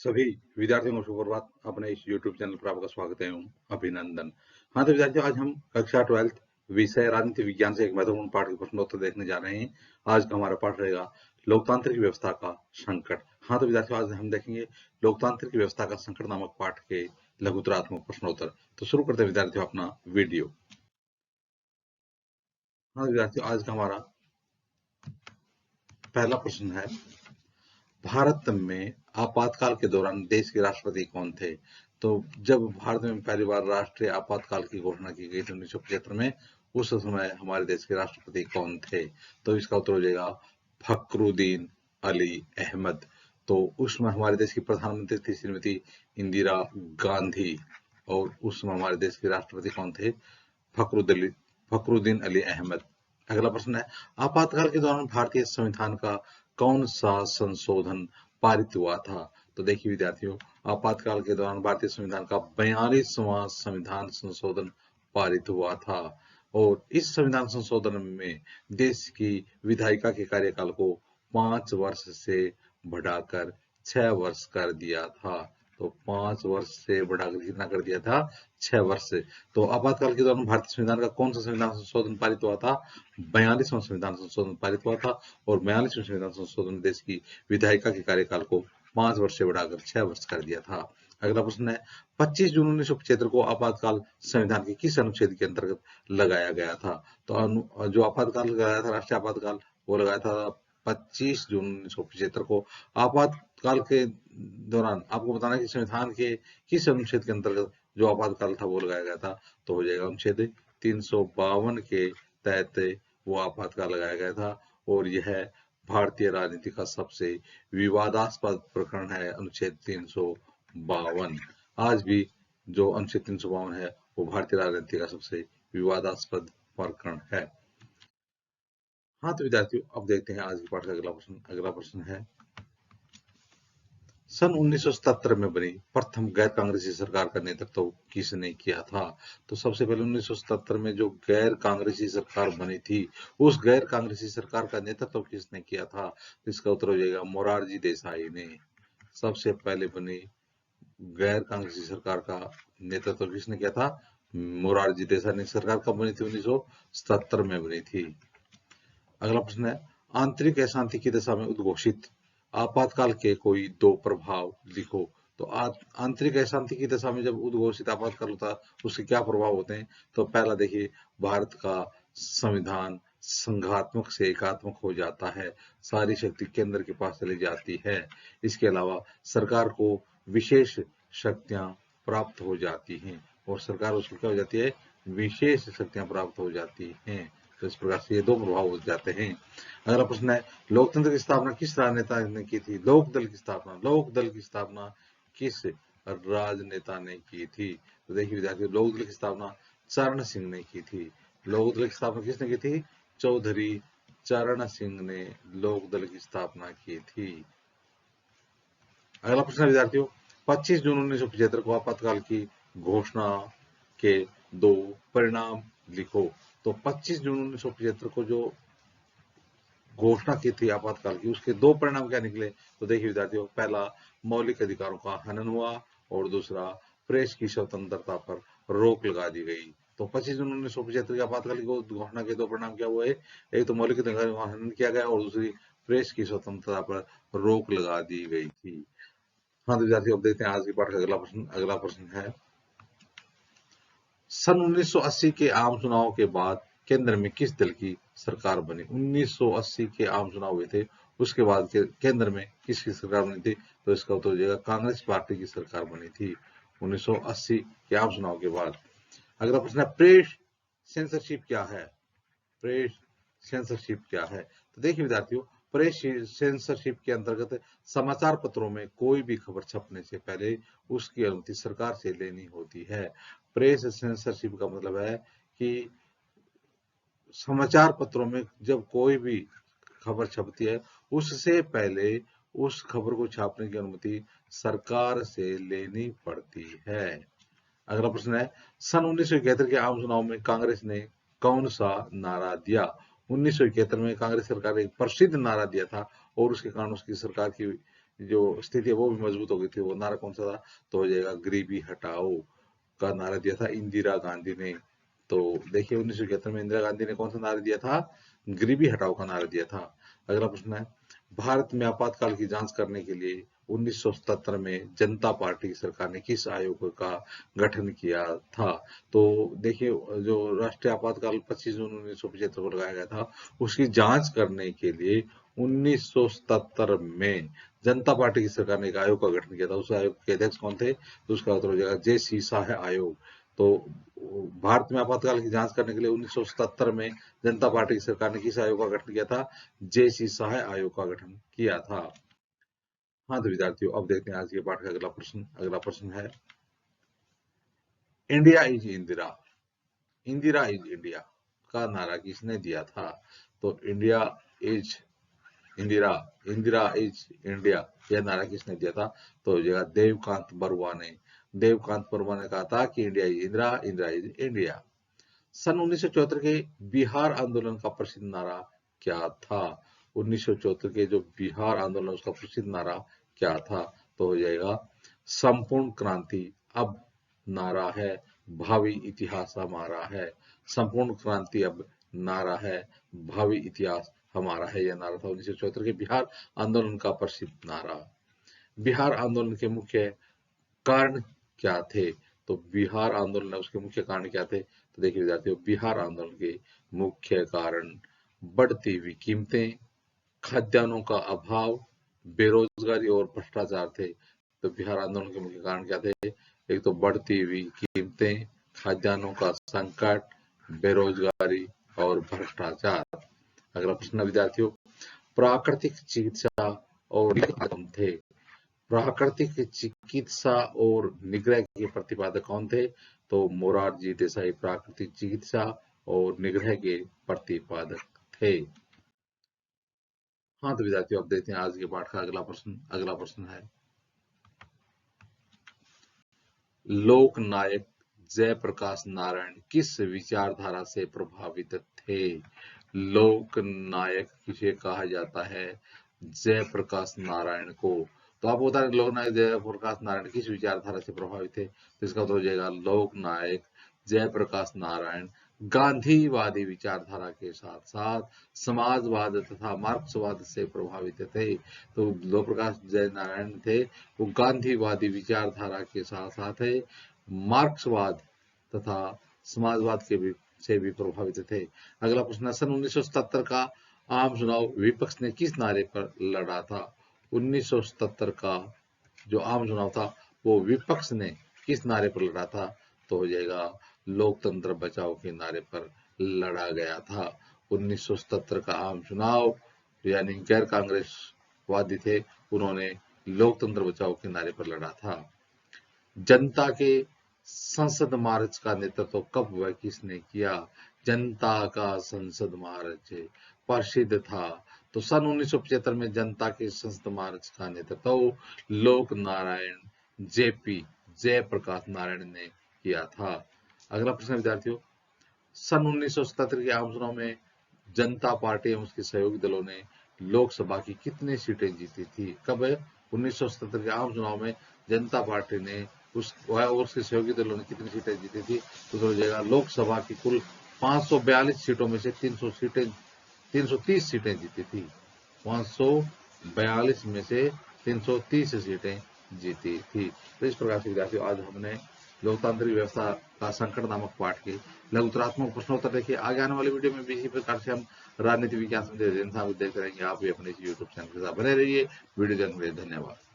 सभी विद्यार्थियों को सुप्रभात। अपने इस YouTube चैनल पर आपका स्वागत है एवं अभिनंदन। हाँ, तो विद्यार्थियों, आज हम कक्षा 12th विषय राजनीति विज्ञान से एक महत्वपूर्ण पाठ के प्रश्नोत्तर देखने जा रहे हैं। आज का हमारा पाठ रहेगा लोकतांत्रिक व्यवस्था का संकट। हाँ, तो विद्यार्थियों, आज हम देखेंगे लोकतांत्रिक व्यवस्था का संकट नामक पाठ के लघुतरात्मक प्रश्नोत्तर। तो शुरू करते हैं विद्यार्थियों अपना वीडियो। हाँ विद्यार्थियों, आज का हमारा पहला प्रश्न है, भारत में आपातकाल के दौरान देश के राष्ट्रपति कौन थे? तो जब भारत में पहली बार राष्ट्रीय आपातकाल की घोषणा की गई थी 1975 में, उस समय हमारे देश के राष्ट्रपति कौन थे? तो इसका उत्तर हो जाएगा फखरुद्दीन अली अहमद। तो उसमें हमारे देश की प्रधानमंत्री थी श्रीमती इंदिरा गांधी, और उस समय हमारे देश के राष्ट्रपति कौन थे? फखरुद्दीन अली अहमद। अगला प्रश्न है, आपातकाल के दौरान भारतीय संविधान का कौन सा संशोधन पारित हुआ था? तो देखिए विद्यार्थियों, आपातकाल के दौरान भारतीय संविधान का 42वां संविधान संशोधन पारित हुआ था, और इस संविधान संशोधन में देश की विधायिका के कार्यकाल को 5 वर्ष से बढ़ाकर 6 वर्ष कर दिया था। तो 5 वर्ष से बढ़ाकर कितना कर दिया था? 6 वर्ष से। तो आपातकाल के दौरान भारतीय संविधान का कौन सा संविधान संशोधन पारित हुआ था? 42वां संविधान संशोधन पारित हुआ था, और 42वें संविधान संशोधन ने देश की विधायिका के कार्यकाल को 5 वर्ष से बढ़ाकर 6 वर्ष कर दिया था। अगला प्रश्न है, 25 जून 1975 को आपातकाल संविधान के किस अनुच्छेद के अंतर्गत लगाया गया था? तो जो आपातकाल लगाया था, राष्ट्रीय आपातकाल, वो लगाया था 25 जून 1975 को। आपातकाल के दौरान आपको बताना है कि संविधान के किस अनुच्छेद के अंतर्गत जो आपातकाल था वो लगाया गया था? तो हो जाएगा अनुच्छेद 352 के तहत वो आपातकाल लगाया गया था, और यह भारतीय राजनीति का सबसे विवादास्पद प्रकरण है, अनुच्छेद 352। आज भी जो अनुच्छेद 352 है वो भारतीय राजनीति का सबसे विवादास्पद प्रकरण है। हाँ, तो विद्यार्थियों, अब देखते हैं आज के पाठ का अगला प्रश्न। अगला प्रश्न है, सन 1977 में बनी प्रथम गैर कांग्रेसी सरकार का नेतृत्व किसने किया था? तो सबसे पहले 1977 में जो गैर कांग्रेसी सरकार बनी थी, उस गैर कांग्रेसी सरकार का नेतृत्व किसने किया था? तो इसका उत्तर हो जाएगा मोरारजी देसाई ने। सबसे पहले बनी गैर कांग्रेसी सरकार का नेतृत्व किसने किया था? मोरारजी देसाई ने। सरकार कब बनी थी? 1977 में बनी थी। अगला प्रश्न है, आंतरिक अशांति की दशा में उद्घोषित आपातकाल के कोई दो प्रभाव लिखो। तो आंतरिक अशांति की दशा में जब उद्घोषित आपातकाल होता है, उसके क्या प्रभाव होते हैं? तो पहला देखिए, भारत का संविधान संघात्मक से एकात्मक हो जाता है, सारी शक्ति केंद्र के पास चली जाती है। इसके अलावा सरकार को विशेष शक्तियां प्राप्त हो जाती हैं, और सरकार उसको क्या हो जाती है? विशेष शक्तियां प्राप्त हो जाती हैं। तो इस प्रकार से ये दो प्रभाव हो जाते हैं। अगला प्रश्न है, लोकतंत्र की स्थापना किस राजनेता ने की थी? लोकदल की स्थापना किस राजनेता ने की थी? तो देखिए विद्यार्थियों, लोकदल की स्थापना चरण सिंह ने की थी। लोकदल की स्थापना किसने की थी? चौधरी चरण सिंह ने लोकदल की स्थापना की थी। अगला प्रश्न है विद्यार्थियों, 25 जून 1975 को आपातकाल की घोषणा के दो परिणाम लिखो। तो 25 जून 1975 को जो घोषणा की थी आपातकाल की, उसके दो परिणाम क्या निकले? तो देखिए विद्यार्थियों, पहला मौलिक अधिकारों का हनन हुआ, और दूसरा प्रेस की स्वतंत्रता पर रोक लगा दी गई। तो 25 जून 1975 की आपातकाल की घोषणा के दो परिणाम क्या हुए? एक तो मौलिक अधिकारों का हनन किया गया, और दूसरी प्रेस की स्वतंत्रता पर रोक लगा दी गई थी। हाँ तो विद्यार्थियों, अब देखते हैं आज के पाठ का अगला प्रश्न। अगला प्रश्न है, सन 1980 के आम चुनाव के बाद केंद्र में किस दल की सरकार बनी? 1980 के आम चुनाव हुए थे, उसके बाद केंद्र में किसकी सरकार बनी थी? तो इसका उत्तर हो जाएगा कांग्रेस पार्टी की सरकार बनी थी 1980 के आम चुनाव के बाद। अगला प्रश्न है, प्रेस सेंसरशिप क्या है? प्रेस सेंसरशिप क्या है? तो देखिए विद्यार्थियों, प्रेस सेंसरशिप के अंतर्गत समाचार पत्रों में कोई भी खबर छपने से पहले उसकी अनुमति सरकार से लेनी होती है। प्रेस सेंसरशिप का मतलब है कि समाचार पत्रों में जब कोई भी खबर छपती है, उससे पहले उस खबर को छापने की अनुमति सरकार से लेनी पड़ती है। अगला प्रश्न है, सन 1971 के आम चुनाव में कांग्रेस ने कौन सा नारा दिया? 1971 में कांग्रेस सरकार ने एक प्रसिद्ध नारा दिया था, और उसके कारण उसकी सरकार की जो स्थिति है वो भी मजबूत हो गई थी। वो नारा कौन सा था? तो हो जाएगा गरीबी हटाओ का नारा दिया था इंदिरा गांधी ने। तो देखिए 1971 में इंदिरा गांधी ने कौन सा नारा दिया था? गरीबी हटाओ का नारा दिया था। अगला प्रश्न है, भारत में आपातकाल की जांच करने के लिए 1977 में जनता पार्टी की सरकार ने किस आयोग का गठन किया था? तो देखिए जो राष्ट्रीय आपातकाल 25 जून 1975 को लगाया गया था, उसकी जांच करने के लिए 1977 में जनता पार्टी की सरकार ने एक आयोग का गठन किया था। उस आयोग के अध्यक्ष कौन थे? तो उसका उत्तर हो जाएगा जे सी शाह आयोग। तो भारत में आपातकाल की जांच करने के लिए 1977 में जनता पार्टी की सरकार ने किस आयोग का गठन किया था? जे सी शाह आयोग का गठन किया था। हाँ तो विद्यार्थियों, अब देखते हैं आज के पाठ का अगला प्रश्न। अगला प्रश्न है, India is Indira, Indira is India का नारा किसने दिया था? तो India is Indira, Indira is India, यह नारा किसने दिया था? तो हो जाएगा देवकांत बरुआ ने। देवकांत बरुआ ने कहा था कि India is Indira, Indira is India. सन 1974 के बिहार आंदोलन का प्रसिद्ध नारा क्या था? 1974 के जो बिहार आंदोलन उसका प्रसिद्ध नारा क्या था? तो हो जाएगा संपूर्ण क्रांति अब नारा है, भावी इतिहास हमारा है। संपूर्ण क्रांति अब नारा है, भावी इतिहास हमारा है, यह नारा था 1974 के बिहार आंदोलन का प्रसिद्ध नारा। बिहार आंदोलन के मुख्य कारण क्या थे? तो बिहार आंदोलन उसके मुख्य कारण क्या थे? तो देखिए विद्यार्थियों, बिहार आंदोलन के मुख्य कारण बढ़ती हुई कीमतें, खाद्यान्नों का अभाव, बेरोजगारी और भ्रष्टाचार थे। तो बिहार आंदोलन के मुख्य कारण क्या थे? एक तो बढ़ती हुई कीमतें, खाद्यान्नों का संकट, बेरोजगारी और भ्रष्टाचार। अगला प्रश्न विद्यार्थियों, प्राकृतिक चिकित्सा और निग्रह थे। प्राकृतिक चिकित्सा और निग्रह के प्रतिपादक कौन थे? तो मोरारजी देसाई प्राकृतिक चिकित्सा और निग्रह के प्रतिपादक थे। हाँ तो विद्यार्थियों, अब देखते हैं आज के पाठ का अगला प्रश्न। अगला प्रश्न है, लोक नायक जयप्रकाश नारायण किस विचारधारा से प्रभावित थे? लोक नायक किसे कहा जाता है? जयप्रकाश नारायण को। तो आपको बता दें लोक नायक जयप्रकाश नारायण किस विचारधारा से प्रभावित थे? तो इसका उत्तर हो जाएगा लोक नायक जयप्रकाश नारायण गांधीवादी विचारधारा के साथ साथ समाजवाद तथा मार्क्सवाद से प्रभावित थे। तो लोक प्रकाश जय नारायण थे वो गांधीवादी विचारधारा के साथ साथ मार्क्सवाद तथा समाजवाद के भी से भी प्रभावित थे। अगला प्रश्न, सन 1977 का आम चुनाव विपक्ष ने किस नारे पर लड़ा था? 1977 का जो आम चुनाव था वो विपक्ष ने किस नारे पर लड़ा था? तो हो जाएगा लोकतंत्र बचाओ के नारे पर लड़ा गया था। 1977 का आम चुनाव यानी गैर कांग्रेसवादी थे, उन्होंने लोकतंत्र बचाओ के नारे पर लड़ा था। जनता के संसद मार्च का नेतृत्व कब व किसने किया? जनता का संसद मार्च प्रसिद्ध था। तो सन 1975 में जनता के संसद मार्च का नेतृत्व लोक नारायण जेपी जयप्रकाश नारायण ने किया था। अगला प्रश्न विद्यार्थियों, सन 1977 के आम चुनाव में जनता पार्टी एवं उसके सहयोगी दलों ने लोकसभा की कितनी सीटें जीती थी? कब है? 1977 के आम चुनाव में जनता पार्टी ने और उसके सहयोगी दलों ने कितनी सीटें जीती थी? तो हो जाएगा लोकसभा की कुल 542 सीटों में से 330 सीटें जीती थी। 542 में से 330 सीटें जीती थी। तो इस प्रकार से विद्यार्थियों आज हमने लोकतांत्रिक व्यवस्था का संकट नामक पाठ के लघुतरात्मक प्रश्नोत्तर देखिए। आगे आने वाले वीडियो में भी इसी प्रकार से हम राजनीति विज्ञान संबंधी देखते रहेंगे। आप भी अपने इस यूट्यूब चैनल के साथ बने रहिए। वीडियो देखने के लिए धन्यवाद।